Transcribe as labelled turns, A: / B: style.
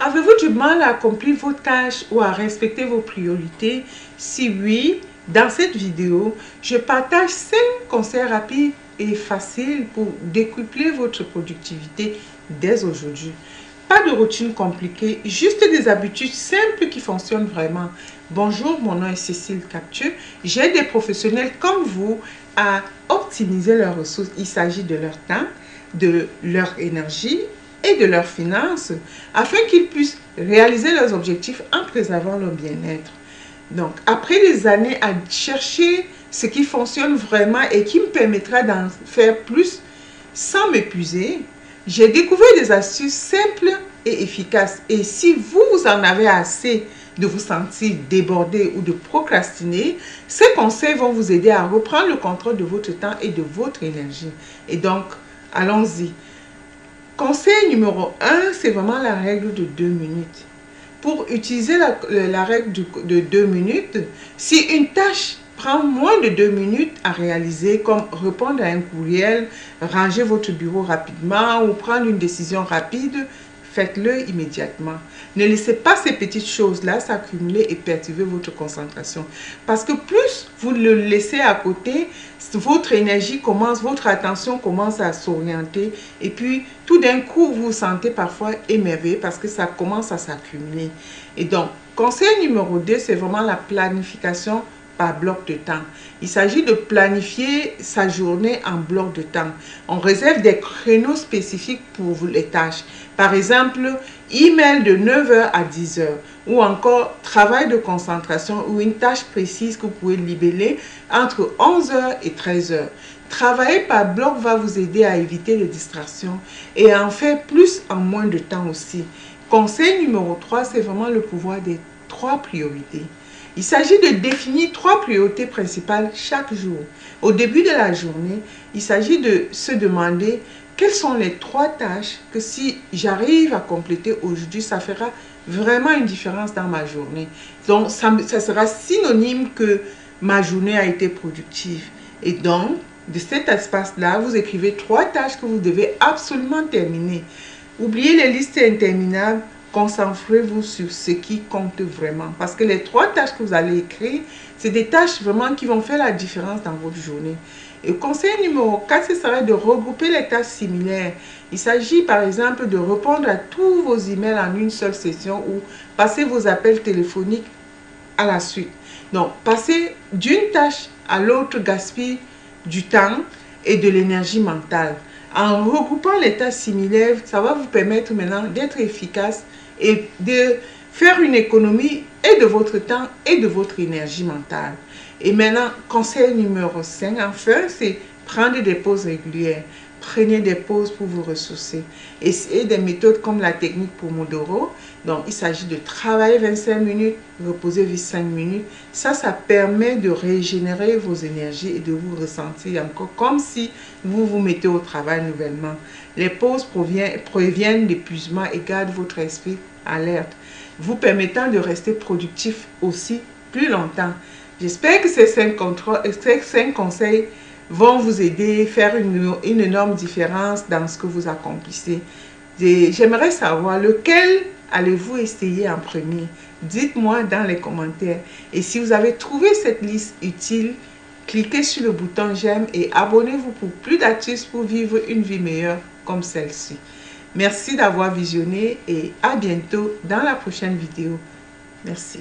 A: Avez-vous du mal à accomplir vos tâches ou à respecter vos priorités? Si oui, dans cette vidéo, je partage 5 conseils rapides et faciles pour décupler votre productivité dès aujourd'hui. Pas de routine compliquée, juste des habitudes simples qui fonctionnent vraiment. Bonjour, mon nom est Cécile Captieux. J'aide des professionnels comme vous à optimiser leurs ressources. Il s'agit de leur temps, de leur énergie et de leurs finances afin qu'ils puissent réaliser leurs objectifs en préservant leur bien-être. Donc, après des années à chercher ce qui fonctionne vraiment et qui me permettra d'en faire plus sans m'épuiser, j'ai découvert des astuces simples et efficaces. Et si vous en avez assez de vous sentir débordé ou de procrastiner, ces conseils vont vous aider à reprendre le contrôle de votre temps et de votre énergie. Et donc, allons-y. Conseil numéro 1, c'est vraiment la règle de 2 minutes. Pour utiliser la règle de 2 minutes, si une tâche prend moins de 2 minutes à réaliser, comme répondre à un courriel, ranger votre bureau rapidement ou prendre une décision rapide, faites-le immédiatement. Ne laissez pas ces petites choses-là s'accumuler et perturber votre concentration. Parce que plus vous le laissez à côté, votre énergie commence, votre attention commence à s'orienter. Et puis, tout d'un coup, vous vous sentez parfois émerveillé parce que ça commence à s'accumuler. Et donc, conseil numéro 2, c'est vraiment la planification par bloc de temps. Il s'agit de planifier sa journée en bloc de temps. On réserve des créneaux spécifiques pour les tâches. Par exemple, email de 9h à 10h ou encore travail de concentration ou une tâche précise que vous pouvez libeller entre 11h et 13h. Travailler par bloc va vous aider à éviter les distractions et à en faire plus en moins de temps aussi. Conseil numéro 3, c'est vraiment le pouvoir des 3 priorités. Il s'agit de définir 3 priorités principales chaque jour. Au début de la journée, il s'agit de se demander quelles sont les 3 tâches que si j'arrive à compléter aujourd'hui, ça fera vraiment une différence dans ma journée. Donc, ça sera synonyme que ma journée a été productive. Et donc, de cet espace-là, vous écrivez 3 tâches que vous devez absolument terminer. Oubliez les listes interminables. Concentrez-vous sur ce qui compte vraiment. Parce que les 3 tâches que vous allez écrire, c'est des tâches vraiment qui vont faire la différence dans votre journée. Et conseil numéro 4, ce serait de regrouper les tâches similaires. Il s'agit par exemple de répondre à tous vos emails en une seule session ou passer vos appels téléphoniques à la suite. Donc, passer d'une tâche à l'autre gaspille du temps et de l'énergie mentale. En regroupant les tâches similaires, ça va vous permettre maintenant d'être efficace et de faire une économie et de votre temps et de votre énergie mentale. Et maintenant, conseil numéro 5, enfin, c'est prendre des pauses régulières. Prenez des pauses pour vous ressourcer. Essayez des méthodes comme la technique Pomodoro. Donc, il s'agit de travailler 25 minutes, reposer 5 minutes. Ça permet de régénérer vos énergies et de vous ressentir encore comme si vous vous mettez au travail nouvellement. Les pauses préviennent l'épuisement et gardent votre esprit alerte, vous permettant de rester productif aussi plus longtemps. J'espère que ces 5 conseils vont vous aider à faire une énorme différence dans ce que vous accomplissez. J'aimerais savoir lequel allez-vous essayer en premier. Dites-moi dans les commentaires. Et si vous avez trouvé cette liste utile, cliquez sur le bouton j'aime et abonnez-vous pour plus d'astuces pour vivre une vie meilleure comme celle-ci. Merci d'avoir visionné et à bientôt dans la prochaine vidéo. Merci.